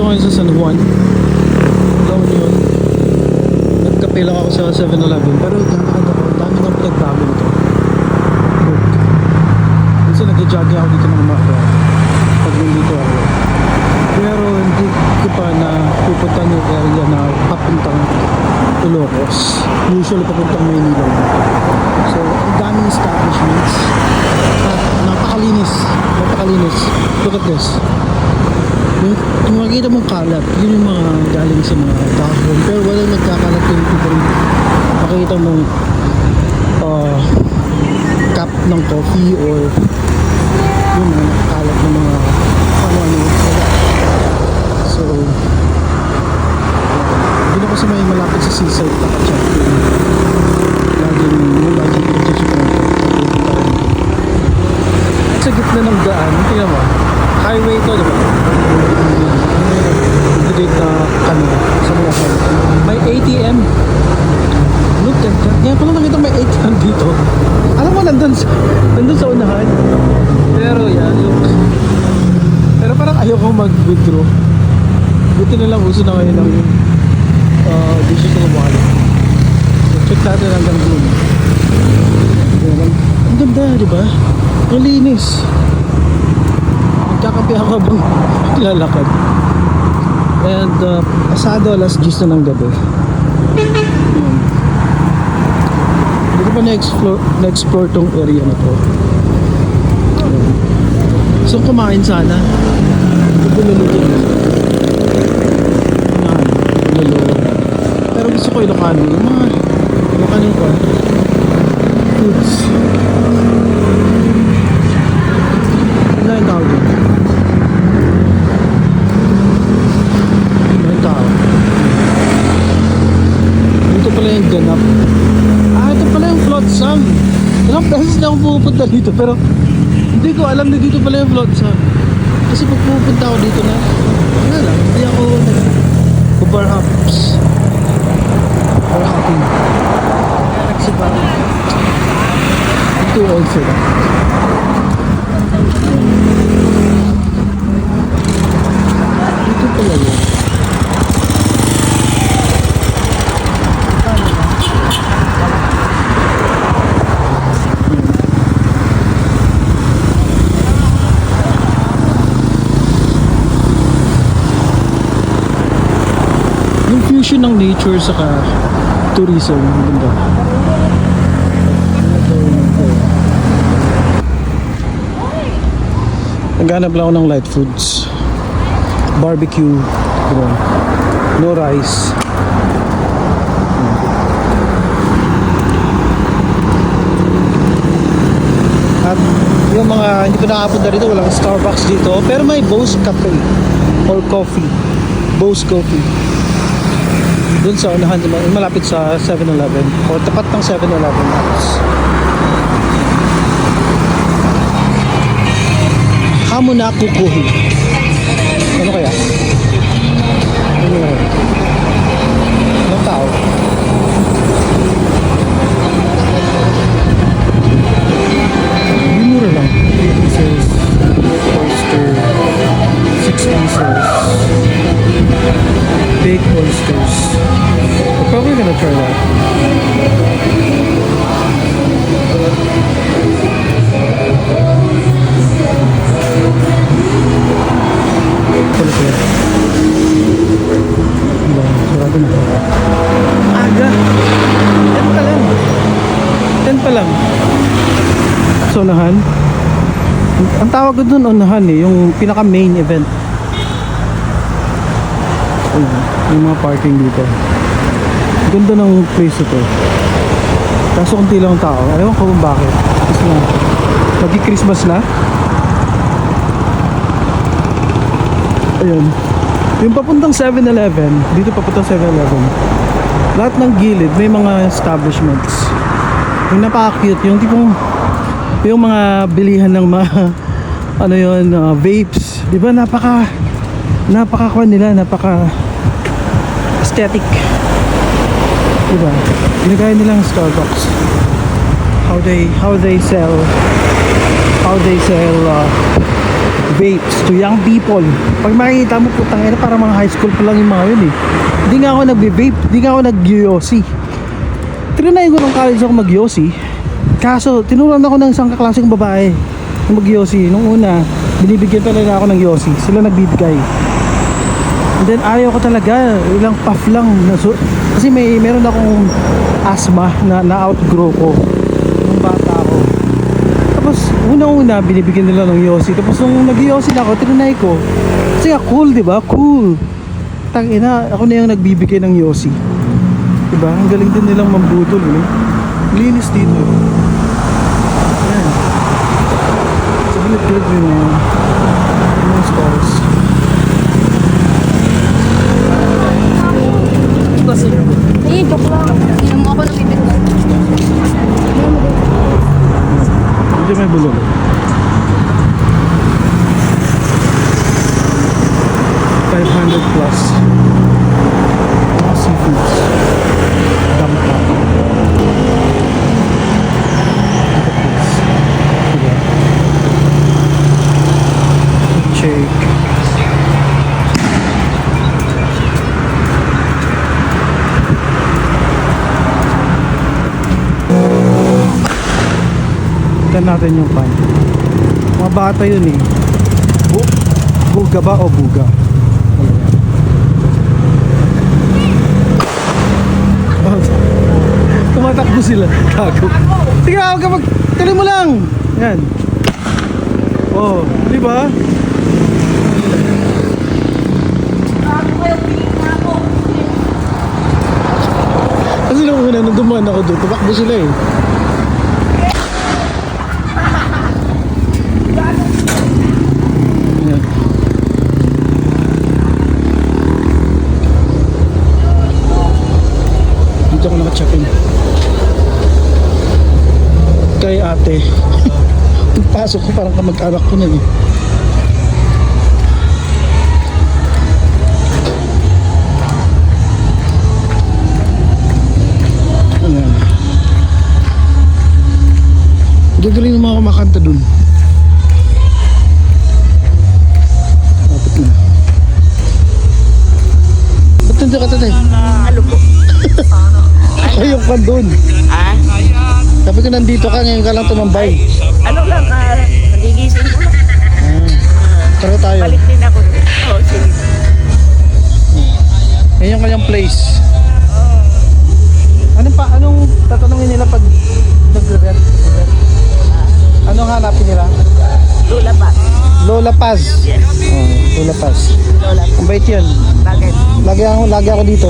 ngayon sa San Juan, La Union. Nagkape lang ako sa 7-Eleven, pero lalakad ako, ang dami ng pinagdami nito. Look, kasi nag-jogging ako dito ng umaga pag nandito ako, pero hindi ko pa na pupunta yung area na papuntang Ilocos. Usually papuntang Maynila. So ang daming establishments at napakalinis. Look at this. Yung makikita mong kalat, yun yung mga galing sa mga dahon, pero walang nagkakalat yung ibang makikita mong cup ng coffee or yung mga nakakalat ng mga ano. So doon ako sa may malapit sa seaside Takachat, laging sa gitna ng daan, tingnan mo, highway to, diba? Dito na kami sa mga may ATM. Look at that. Ngayon ko lang nakita may ATM dito. Alam mo, nandun sa unahan. Pero yan, look. Pero parang ayoko mag-withdraw. Buti na lang uso na ngayon ng digital wallet. So check natin hanggang doon. Ang ganda, diba? Ang linis. Magkakape ako habang lalakad. And asado alas 10 na ng gabi. Hindi ko pa na-explore tong area na to. So kumain sana. Bulalo. Pero gusto ko Ilocano. Yung mga Ilocano ko foods. Ano yung tawag yun? Dito pala yung ganap. Ito pala yung flotsam. Ilang beses na akong pupunta dito, pero hindi ko alam na dito pala yung flotsam. Kasi pag pupunta ako dito na, wala lang, hindi ako nag-barhops. Barhoping. Kasi parang I'm too old for that. Dito pala yun. Yung fusion ng nature saka tourism, ganda. Naghanap lang ako ng light foods, barbecue, no rice. At yung mga hindi pa nakapunta dito, walang Starbucks dito, pero may Bose Cafe or coffee, Bose Coffee. Doon sa unahan, malapit sa 7-Eleven o tapat ng 7-Eleven house. Hamon na kukuhi. Ano kaya? Ano kaya? Anong tao? Mura lang. 3 pieces. Oyster. 6 pieces. Baked oysters. We're probably gonna try that. Sarado na. Aga! 10 pa lang. 10 pa lang. So, unahan. Ang tawag ko dun, unahan eh. Yung pinaka main event. Yung mga parking dito. Ganda ng place ito. Kaso kunti lang ang tao. Ayaw ko kung bakit. Kasi na magi-Christmas na. Ayun. Yung papuntang 7-Eleven, dito papuntang 7-Eleven, lahat ng gilid may mga establishments. Yung napaka-cute, yung tipong yung mga bilihan ng mga ano yun, vapes. Di ba napaka nila, napaka aesthetic. Diba? Ginagaya nilang Starbucks. How they sell vapes to young people. Pag makikita mo, putang ina, para mga high school pa lang yung mga yun eh. Hindi nga ako nagbe-vape, hindi nga ako nag-yosi. Trinay ko nung college ako mag-yosi. Kaso, tinuruan ako ng isang kaklaseng babae na mag-yosi. Nung una, binibigyan talaga ako ng yosi. Sila nagbibigay. And then ayaw ko talaga, ilang puff lang. Kasi meron akong asthma na na-outgrow ko nung bata ako. Tapos unang-una binibigyan nila ng yosi. Tapos nung nag-yosi na ako, trinay ko. Kasi nga cool, di ba? Cool. Tangina, ako na yung nagbibigay ng yosi. Diba? Ang galing din nilang mambudol, eh. Linis dito. Yan. Sa gilid-gilid yung stores. Eh, joke lang. Inom mo ako ng bibit mo. Hindi may bulog. $500 plus. Mga seafoods. Dampa. Look at this. Diba? Check. Tignan natin yung pan. Mga bata yun eh. Buga ba o buga? Tumatakbo sila. Gago. Sige, huwag ka tuloy mo lang. Yan. Oh, di ba? Kasi nung una, nung dumaan ako doon, tumakbo sila eh. Yan. Dito ako naka-check-in. Kay ate. Pagpasok ko parang kamag-anak ko na eh. Ayan. Gagaling ng mga kumakanta dun. Lapit na. Ba't nandiyan ka tatay? Ano po? Ayok ka dun. Ah? Sabi ko nandito ka, ngayon ka lang tumambay. Ano lang, nagigising ko lang. Tara tayo. Balik din ako. Oo, sige. Yan yung kanyang place. Anong tatanungin nila pag nag-rent? Anong hanapin nila? Lula pa. Lola Paz. Yes. Oh, Lola Paz. Lola pa. Ang bait yun. Bakit? Lagi ako dito.